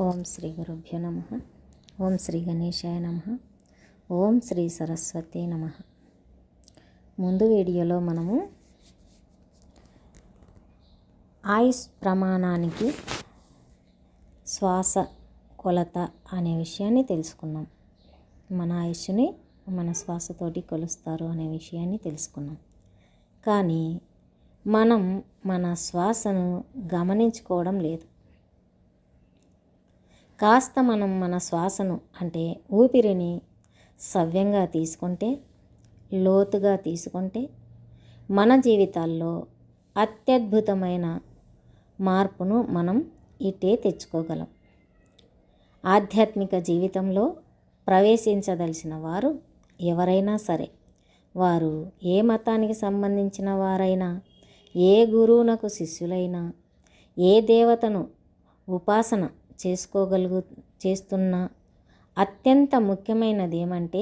ఓం శ్రీ గురుభ్యో నమః. ఓం శ్రీ గణేశాయ నమః. ఓం శ్రీ సరస్వతి నమః. ముందు వీడియోలో మనము ఆయుష్ ప్రమాణానికి శ్వాస కొలత అనే విషయాన్ని తెలుసుకున్నాం. మన ఆయుష్ని మన శ్వాసతోటి కొలుస్తారు అనే విషయాన్ని తెలుసుకున్నాం. కానీ మనం మన శ్వాసను గమనించుకోవడం లేదు. కాస్త మనం మన శ్వాసను అంటే ఊపిరిని సవ్యంగా తీసుకుంటే, లోతుగా తీసుకుంటే మన జీవితాల్లో అత్యద్భుతమైన మార్పును మనం ఇటే తెచ్చుకోగలం. ఆధ్యాత్మిక జీవితంలో ప్రవేశించదలిచిన వారు ఎవరైనా సరే, వారు ఏ మతానికి సంబంధించిన వారైనా, ఏ గురువునకు శిష్యులైనా, ఏ దేవతను ఉపాసన చేస్తున్న అత్యంత ముఖ్యమైనది ఏమంటే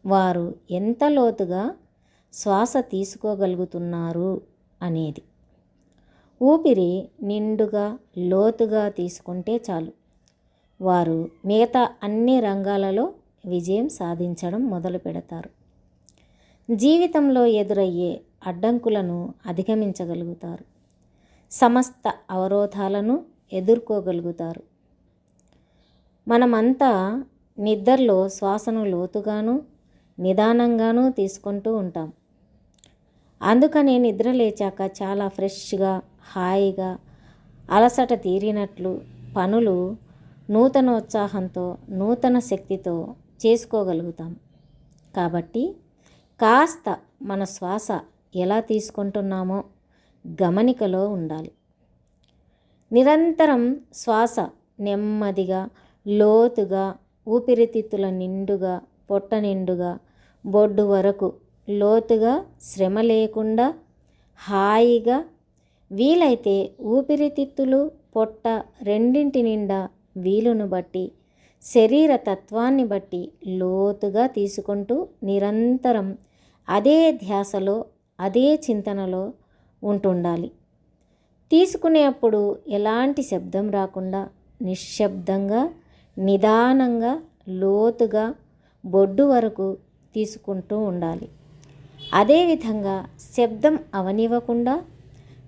వారు ఎంత లోతుగా శ్వాస తీసుకోగలుగుతున్నారు అనేది. ఊపిరి నిండుగా లోతుగా తీసుకుంటే చాలు, వారు మిగతా అన్ని రంగాలలో విజయం సాధించడం మొదలు పెడతారు. జీవితంలో ఎదురయ్యే అడ్డంకులను అధిగమించగలుగుతారు. సమస్త అవరోధాలను ఎదుర్కోగలుగుతారు. మనమంతా నిద్రలో శ్వాసను లోతుగాను నిదానంగాను తీసుకుంటూ ఉంటాం. అందుకనే నిద్ర లేచాక చాలా ఫ్రెష్గా, హాయిగా, అలసట తీరినట్లు పనులు నూతన ఉత్సాహంతో, నూతన శక్తితో చేసుకోగలుగుతాం. కాబట్టి కాస్త మన శ్వాస ఎలా తీసుకుంటున్నామో గమనికలో ఉండాలి. నిరంతరం శ్వాస నెమ్మదిగా, లోతుగా, ఊపిరితిత్తుల నిండుగా, పొట్ట నిండుగా, బొడ్డు వరకు లోతుగా, శ్రమ లేకుండా, హాయిగా, వీలైతే ఊపిరితిత్తులు, పొట్ట రెండింటి నిండా వీలును బట్టి, శరీర తత్వాన్ని బట్టి లోతుగా తీసుకుంటూ నిరంతరం అదే ధ్యాసలో, అదే చింతనలో ఉంటుండాలి. తీసుకునేప్పుడు ఎలాంటి శబ్దం రాకుండా నిశ్శబ్దంగా, నిదానంగా, లోతుగా బొడ్డు వరకు తీసుకుంటూ ఉండాలి. అదేవిధంగా శబ్దం అవనివ్వకుండా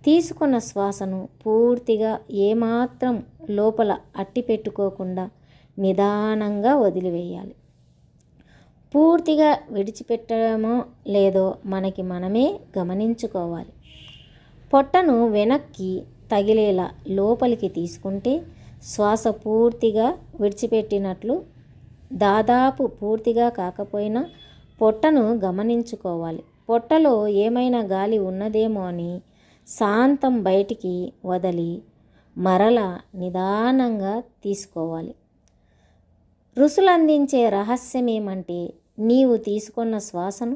తీసుకున్న శ్వాసను పూర్తిగా ఏమాత్రం లోపల అట్టి పెట్టుకోకుండా నిదానంగా వదిలివేయాలి. పూర్తిగా విడిచిపెట్టడమో లేదో మనకి మనమే గమనించుకోవాలి. పొట్టను వెనక్కి తగిలేలా లోపలికి తీసుకుంటే శ్వాస పూర్తిగా విడిచిపెట్టినట్లు. దాదాపు పూర్తిగా కాకపోయినా పొట్టను గమనించుకోవాలి. పొట్టలో ఏమైనా గాలి ఉన్నదేమో అని శాంతం బయటికి వదిలి మరలా నిదానంగా తీసుకోవాలి. ఋషులందించే రహస్యం ఏమంటే నీవు తీసుకున్న శ్వాసను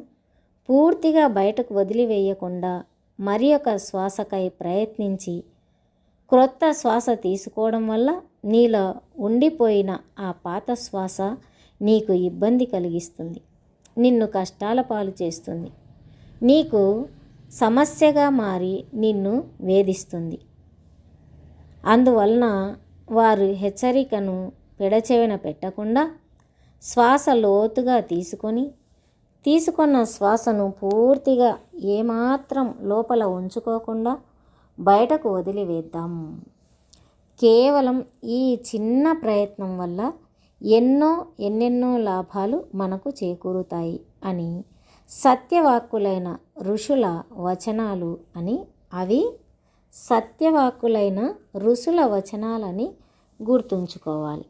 పూర్తిగా బయటకు వదిలివేయకుండా మరి ఒక శ్వాసకై ప్రయత్నించి క్రొత్త శ్వాస తీసుకోవడం వల్ల నీలో ఉండిపోయిన ఆ పాత శ్వాస నీకు ఇబ్బంది కలిగిస్తుంది, నిన్ను కష్టాల పాలు చేస్తుంది, నీకు సమస్యగా మారి నిన్ను వేధిస్తుంది. అందువలన వారు హెచ్చరికను పెడచెవిన పెట్టకుండా శ్వాస లోతుగా తీసుకున్న శ్వాసను పూర్తిగా ఏమాత్రం లోపల ఉంచుకోకుండా బయటకు వదిలివేద్దాం. కేవలం ఈ చిన్న ప్రయత్నం వల్ల ఎన్నెన్నో లాభాలు మనకు చేకూరుతాయి అని సత్యవాక్కులైన ఋషుల వచనాలు అని, అవి సత్యవాక్కులైన ఋషుల వచనాలని గుర్తుంచుకోవాలి.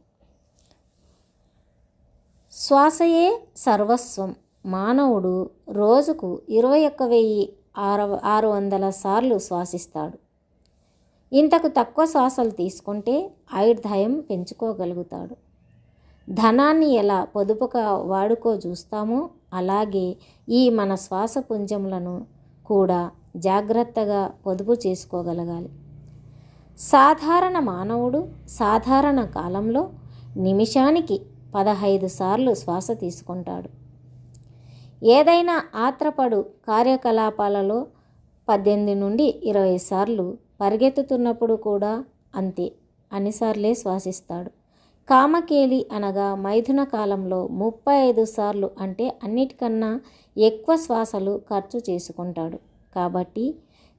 శ్వాసయే సర్వస్వం. మానవుడు రోజుకు 21,600 సార్లు శ్వాసిస్తాడు. ఇంతకు తక్కువ శ్వాసలు తీసుకుంటే ఆయుర్దాయం పెంచుకోగలుగుతాడు. ధనాన్ని ఎలా పొదుపుగా చూస్తామో అలాగే ఈ మన శ్వాస పుంజములను కూడా జాగ్రత్తగా పొదుపు చేసుకోగలగాలి. సాధారణ మానవుడు సాధారణ కాలంలో నిమిషానికి 15 సార్లు శ్వాస తీసుకుంటాడు. ఏదైనా ఆత్రపడు కార్యకలాపాలలో 18 నుండి 20 సార్లు, పరిగెత్తుతున్నప్పుడు కూడా అంతే అన్నిసార్లే శ్వాసిస్తాడు. కామకేలి అనగా మైథున కాలంలో 35 సార్లు అంటే అన్నిటికన్నా ఎక్కువ శ్వాసలు ఖర్చు చేసుకుంటాడు. కాబట్టి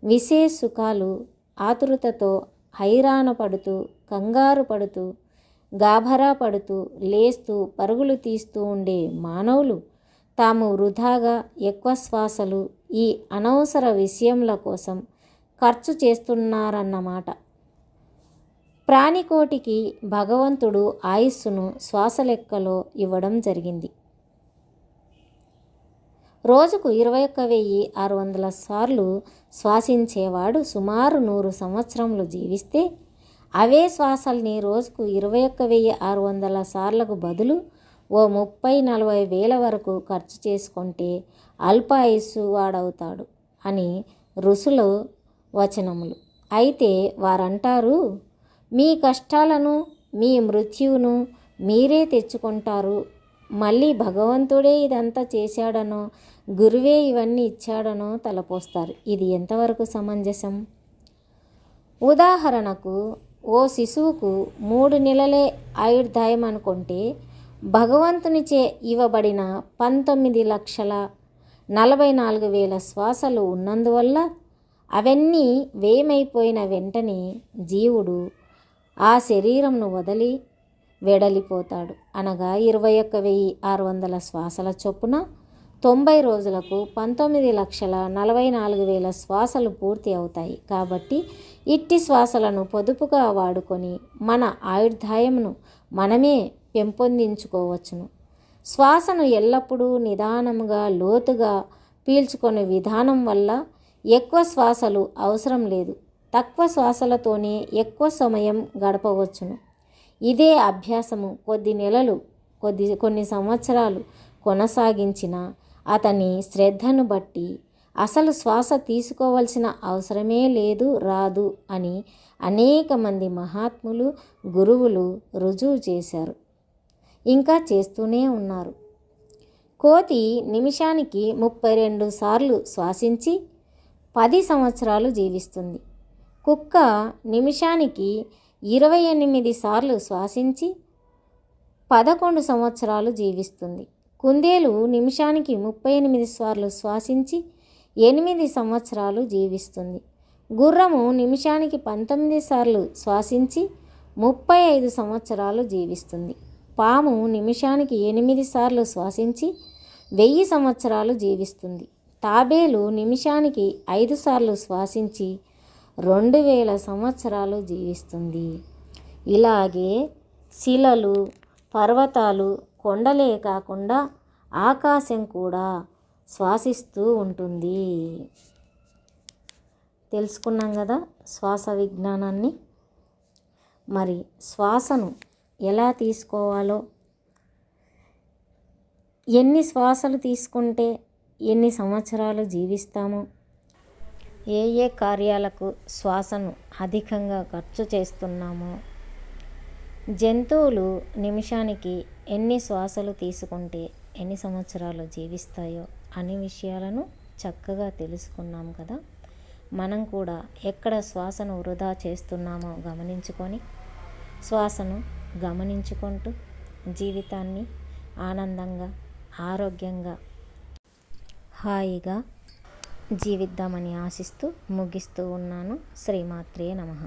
విశేష సుఖాలు ఆతురతతో హైరాణ పడుతూ, కంగారు పడుతూ, గాభరా పడుతూ, లేస్తూ పరుగులు తీస్తూ ఉండే మానవులు తాము వృధాగా ఎక్కువ శ్వాసలు ఈ అనవసర విషయముల కోసం ఖర్చు చేస్తున్నారన్నమాట. ప్రాణికోటికి భగవంతుడు ఆయుస్సును శ్వాస లెక్కలో ఇవ్వడం జరిగింది. రోజుకు 21,600 సార్లు శ్వాసించేవాడు సుమారు 100 సంవత్సరములు జీవిస్తే, అవే శ్వాసల్ని రోజుకు 21,600 సార్లకు బదులు ఓ 30-40 వేల వరకు ఖర్చు చేసుకుంటే అల్పాయుస్సు వాడవుతాడు అని ఋషుల వచనములు. అయితే వారంటారు, మీ కష్టాలను మీ మృత్యువును మీరే తెచ్చుకుంటారు. మళ్ళీ భగవంతుడే ఇదంతా చేశాడనో గురువే ఇవన్నీ ఇచ్చాడనో తలపోస్తారు. ఇది ఎంతవరకు సమంజసం? ఉదాహరణకు ఓ శిశువుకు 3 నెలలే ఆయుర్దాయం అనుకుంటే భగవంతునిచే ఇవ్వబడిన 19,44,000 శ్వాసలు ఉన్నందువల్ల అవన్నీ వ్యయమైపోయిన వెంటనే జీవుడు ఆ శరీరంను వదిలి వెడలిపోతాడు. అనగా 21,600 శ్వాసల చొప్పున 90 రోజులకు 19,44,000 శ్వాసలు పూర్తి అవుతాయి. కాబట్టి ఇట్టి శ్వాసలను పొదుపుగా వాడుకొని మన ఆయుర్దాయమును మనమే పెంపొందించుకోవచ్చును. శ్వాసను ఎల్లప్పుడూ నిదానముగా లోతుగా పీల్చుకునే విధానం వల్ల ఎక్కువ శ్వాసలు అవసరం లేదు. తక్కువ శ్వాసలతోనే ఎక్కువ సమయం గడపవచ్చును. ఇదే అభ్యాసము కొద్ది నెలలు కొన్ని సంవత్సరాలు కొనసాగించిన అతని శ్రద్ధను బట్టి అసలు శ్వాస తీసుకోవాల్సిన అవసరమే లేదు, రాదు అని అనేక మంది మహాత్ములు గురువులు రుజువు చేశారు. ఇంకా చేస్తూనే ఉన్నారు. కోతి నిమిషానికి 32 సార్లు శ్వాసించి 10 సంవత్సరాలు జీవిస్తుంది. కుక్క నిమిషానికి 28 సార్లు శ్వాసించి 11 సంవత్సరాలు జీవిస్తుంది. కుందేలు నిమిషానికి 38 సార్లు శ్వాసించి 8 సంవత్సరాలు జీవిస్తుంది. గుర్రము నిమిషానికి 19 సార్లు శ్వాసించి 35 సంవత్సరాలు జీవిస్తుంది. పాము నిమిషానికి 8 సార్లు శ్వాసించి 1000 సంవత్సరాలు జీవిస్తుంది. తాబేలు నిమిషానికి 5 సార్లు శ్వాసించి 2000 సంవత్సరాలు జీవిస్తుంది. ఇలాగే శిలలు, పర్వతాలు, కొండలే కాకుండా ఆకాశం కూడా శ్వాసిస్తూ ఉంటుంది. తెలుసుకున్నాం కదా శ్వాస విజ్ఞానాన్ని. మరి శ్వాసను ఎలా తీసుకోవాలో, ఎన్ని శ్వాసలు తీసుకుంటే ఎన్ని సంవత్సరాలు జీవిస్తామో, ఏ ఏ కార్యాలకు శ్వాసను అధికంగా ఖర్చు చేస్తున్నామో, జంతువులు నిమిషానికి ఎన్ని శ్వాసలు తీసుకుంటే ఎన్ని సంవత్సరాలు జీవిస్తాయో అనే విషయాలను చక్కగా తెలుసుకున్నాం కదా. మనం కూడా ఎక్కడ శ్వాసను వృధా చేస్తున్నామో గమనించుకొని శ్వాసను గమనించుకుంటూ జీవితాన్ని ఆనందంగా, ఆరోగ్యంగా, హాయిగా జీవిద్దామని ఆశిస్తూ ముగిస్తూ ఉన్నాను. శ్రీమాత్రే నమః.